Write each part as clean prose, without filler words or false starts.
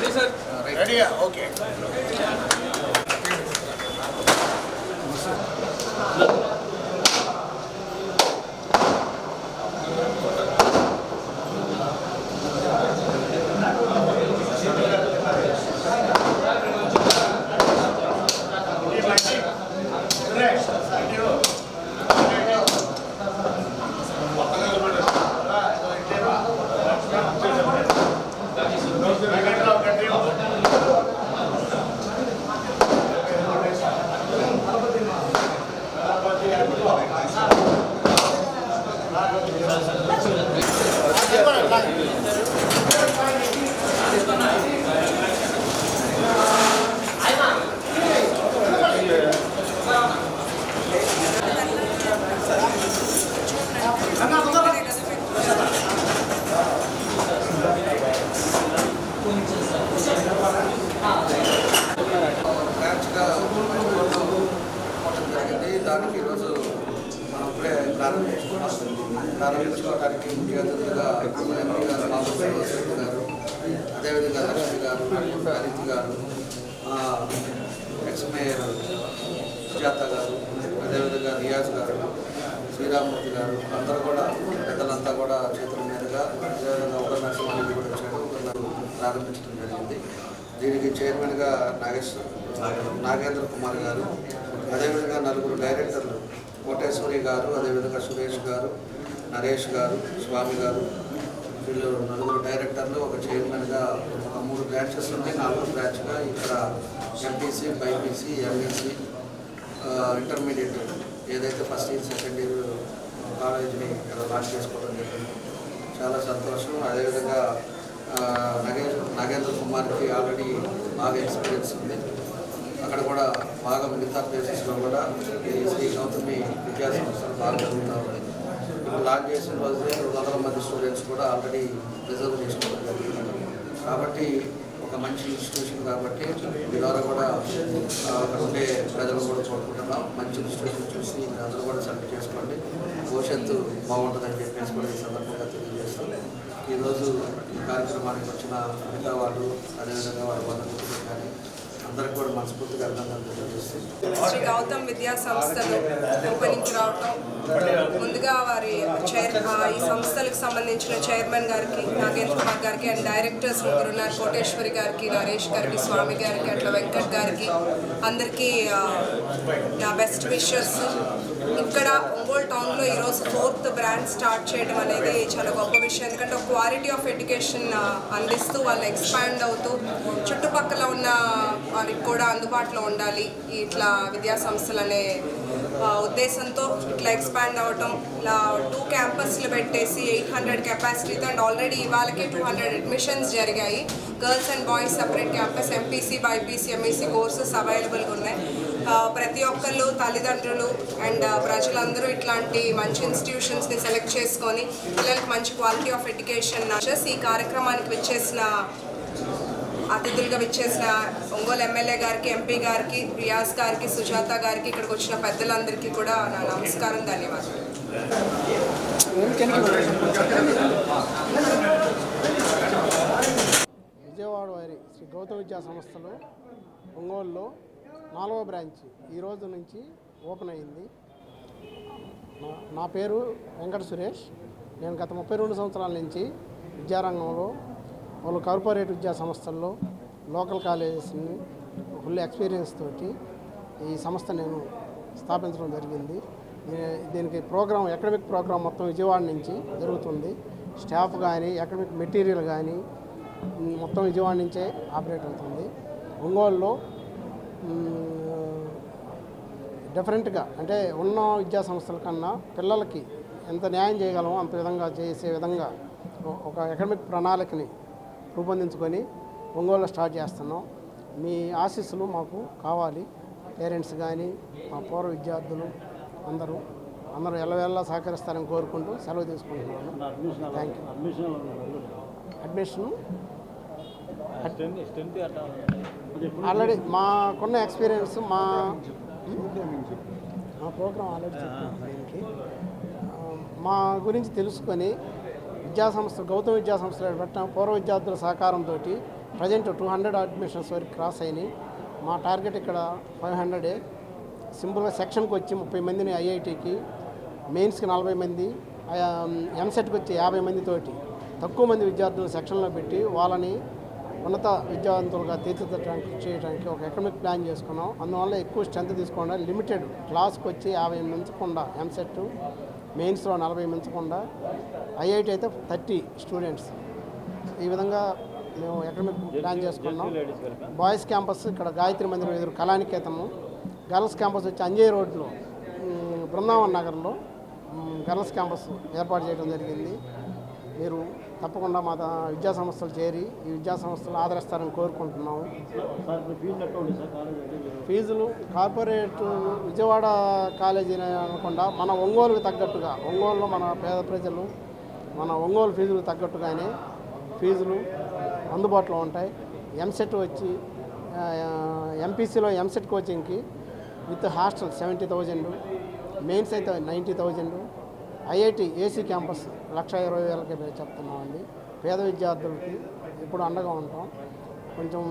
Okay sir రెడీయా? Okay. దానికి ఈరోజు మనం ఇప్పుడే ప్రారంభించుకోవడానికి ముఖ్య అతిథులుగా ఎంపీ గారు బాబు శ్రీనివాసరెడ్డి గారు, అదేవిధంగా లక్ష్మి గారు, హరితి గారు, ఎక్స్ మేయర్ సుజాత గారు, అదేవిధంగా రియాజ్ గారు, శ్రీరామూర్తి గారు అందరూ కూడా పెద్దలంతా కూడా చేతుల మీదుగా అదేవిధంగా ఒక నరసింహారెడ్డి కూడా వచ్చాడు ప్రారంభించడం జరిగింది. దీనికి చైర్మన్గా నాగేంద్ర కుమార్ గారు, అదేవిధంగా నలుగురు డైరెక్టర్లు కోటేశ్వరి గారు, అదేవిధంగా సురేష్ గారు, నరేష్ గారు, స్వామి గారు, వీళ్ళు నలుగురు డైరెక్టర్లు ఒక చైర్మన్గా 3 బ్రాంచెస్ ఉన్నాయి. 4వ బ్రాంచ్గా ఇక్కడ ఎంపీసీ, బైపీసీ, ఎంఈసీ, ఇంటర్మీడియట్ ఏదైతే ఫస్ట్ ఇయర్ సెకండ్ ఇయర్ కాలేజీని ఇక్కడ లాంచ్ చేసుకోవడం జరిగింది. చాలా సంతోషం. అదేవిధంగా నాగేంద్ర కుమార్కి ఆల్రెడీ బాగా ఎక్స్పీరియన్స్ ఉంది. అక్కడ కూడా బాగా మిగతా ప్లేసెస్లో కూడా ఈ శ్రీ గౌతమి విద్యా సంస్థలు బాగా జరుగుతూ ఉంది. ఇప్పుడు లాంచ్ చేసిన రోజే 200 మంది స్టూడెంట్స్ కూడా ఆల్రెడీ రిజర్వ్ చేసుకోవడం జరిగింది. కాబట్టి ఒక మంచి ఇన్స్టిట్యూషన్ కాబట్టి మీ ద్వారా కూడా అక్కడ ఉండే ప్రజలు కూడా కోరుకుంటున్నాం. మంచి ఇన్స్టిట్యూషన్ చూసి అందరూ కూడా సెలెక్ట్ చేసుకోండి, భవిష్యత్తు బాగుంటుందని చెప్పేసి కూడా ఈ సందర్భంగా తెలియజేస్తాం. ఈరోజు ఈ కార్యక్రమానికి వచ్చిన మిగతా వాళ్ళు, అదేవిధంగా వాళ్ళ బంధువులు కానీ అందరికి కూడా మనస్ఫూర్తిగా అభినందనలు తెలియజేస్తాం. శ్రీ గౌతమ్ విద్యా సంస్థలు ఓపెనింగ్కి రావటం, ముందుగా వారి ఈ సంస్థలకు సంబంధించిన చైర్మన్ గారికి నాగేంద్ర కుమార్ గారికి అండ్ డైరెక్టర్స్ ముగ్గురున్నారు, కోటేశ్వరి గారికి, నరేష్ గారికి, స్వామి గారికి, అట్లా వెంకట్ గారికి అందరికీ నా బెస్ట్ విషెస్. ఇక్కడ ఒంగోలు టౌన్లో ఈరోజు 4th బ్రాంచ్ స్టార్ట్ చేయడం అనేది చాలా గొప్ప విషయం. ఎందుకంటే ఒక క్వాలిటీ ఆఫ్ ఎడ్యుకేషన్ అందిస్తూ వాళ్ళు ఎక్స్పాండ్ అవుతూ చుట్టుపక్కల ఉన్న వారికి కూడా అందుబాటులో ఉండాలి ఇట్లా విద్యా సంస్థలు అనే ఉద్దేశంతో ఇట్లా ఎక్స్పాండ్ అవ్వటం. ఇలా 2 క్యాంపస్లు పెట్టేసి 800 కెపాసిటీతో అండ్ ఆల్రెడీ ఇవాళకే 200 అడ్మిషన్స్ జరిగాయి. Girls and boys separate campus, MPC, BiPC, MEC courses అవైలబుల్గా ఉన్నాయి. ప్రతి ఒక్కళ్ళు తల్లిదండ్రులు అండ్ ప్రజలందరూ ఇట్లాంటి మంచి ఇన్స్టిట్యూషన్స్ని సెలెక్ట్ చేసుకొని పిల్లలకి మంచి క్వాలిటీ ఆఫ్ ఎడ్యుకేషన్ ఈ కార్యక్రమానికి విచ్చేసిన అతిథులుగా విచ్చేసిన ఒంగోలు ఎమ్మెల్యే గారికి, ఎంపీ గారికి, రియాజ్ గారికి, సుజాత గారికి, ఇక్కడికి వచ్చిన పెద్దలందరికీ కూడా నా నమస్కారం, ధన్యవాదాలు. విజయవాడ వారి శ్రీ గౌతమ విద్యా సంస్థలు ఒంగోలులో 4వ బ్రాంచ్ ఈరోజు నుంచి ఓపెన్ అయింది. నా పేరు వెంకట సురేష్. నేను గత 32 సంవత్సరాల నుంచి విద్యారంగంలో వాళ్ళు కార్పొరేట్ విద్యా సంస్థల్లో లోకల్ కాలేజెస్ని ఫుల్ ఎక్స్పీరియన్స్ తోటి ఈ సంస్థ నేను స్థాపించడం జరిగింది. దీనికి ప్రోగ్రామ్ అకాడమిక్ ప్రోగ్రామ్ మొత్తం విజయవాడ నుంచి జరుగుతుంది. స్టాఫ్ కానీ అకాడమిక్ మెటీరియల్ కానీ మొత్తం విజయవాడ నుంచే ఆపరేట్ అవుతుంది. ఒంగోలులో డిఫరెంట్గా అంటే ఉన్న విద్యా సంస్థల కన్నా పిల్లలకి ఎంత న్యాయం చేయగలమో అంత విధంగా చేసే విధంగా ఒక అకాడమిక్ ప్రణాళికని రూపొందించుకొని ఒంగోలులో స్టార్ట్ చేస్తున్నాం. మీ ఆశీస్సులు మాకు కావాలి. పేరెంట్స్ కానీ మా పూర్వ విద్యార్థులు అందరూ ఎల్లవేళలా సహకరిస్తారని కోరుకుంటూ సెలవు తీసుకుంటున్నాను. Thank you. అడ్మిషన్ ఆల్రెడీ మాకున్న ఎక్స్పీరియన్స్ మా ప్రోగ్రామ్ ఆల్రెడీ చెప్పాను. దీనికి మా గురించి తెలుసుకొని గౌతమ్ విద్యా సంస్థలు పెట్టిన పూర్వ విద్యార్థుల సహకారంతో ప్రజెంట్ 200 అడ్మిషన్స్ వరకు క్రాస్ అయినాయి. మా టార్గెట్ ఇక్కడ 500. సింపుల్గా సెక్షన్కి వచ్చి 30 మందిని ఐఐటికి, మెయిన్స్కి 40 మంది, ఎంసెట్కి వచ్చి 50 మందితోటి తక్కువ మంది విద్యార్థులను సెక్షన్లో పెట్టి వాళ్ళని ఉన్నత విద్యావంతులుగా తీర్చిదిద్దడానికి చేయడానికి ఒక అకాడమిక్ ప్లాన్ చేసుకున్నాం. అందువల్ల ఎక్కువ స్ట్రెంత్ తీసుకోకుండా లిమిటెడ్ క్లాస్కి వచ్చి 50 మించకుండా, ఎంసెట్ మెయిన్స్లో 40 మించకుండా, ఐఐటి అయితే 30 స్టూడెంట్స్. ఈ విధంగా మేము అకాడమిక్ ప్లాన్ చేసుకున్నాం. బాయ్స్ క్యాంపస్ ఇక్కడ గాయత్రి మందిరం ఎదురు కళానికేతనం, గర్ల్స్ క్యాంపస్ వచ్చి అంజయ్ రోడ్లో బృందావన్ నగర్లో గర్ల్స్ క్యాంపస్ ఏర్పాటు చేయడం జరిగింది. మీరు తప్పకుండా మా విద్యా సంస్థలు చేరి ఈ విద్యా సంస్థలు ఆదరిస్తారని కోరుకుంటున్నాము. ఫీజులు కార్పొరేట్ విజయవాడ కాలేజీ అనకుండా మన ఒంగోలుకు తగ్గట్టుగా, ఒంగోలులో మన పేద ప్రజలు మన ఒంగోలు ఫీజులకు తగ్గట్టుగానే ఫీజులు అందుబాటులో ఉంటాయి. ఎంసెట్ వచ్చి ఎంపీసీలో ఎంసెట్ కోచింగ్కి విత్ హాస్టల్ 70,000, మెయిన్స్ అయితే 90,000, ఐఐటి ఏసీ క్యాంపస్ 1,20,000 చెప్తున్నామండి. పేద విద్యార్థులకి ఎప్పుడు అండగా ఉంటాం. కొంచెం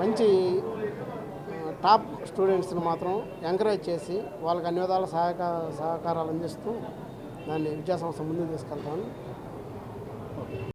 మంచి టాప్ స్టూడెంట్స్ని మాత్రం ఎంకరేజ్ చేసి వాళ్ళకి అన్ని విధాల సహకారాలు అందిస్తూ దాన్ని విద్యాసంస్థ ముందుకు తీసుకెళ్తామని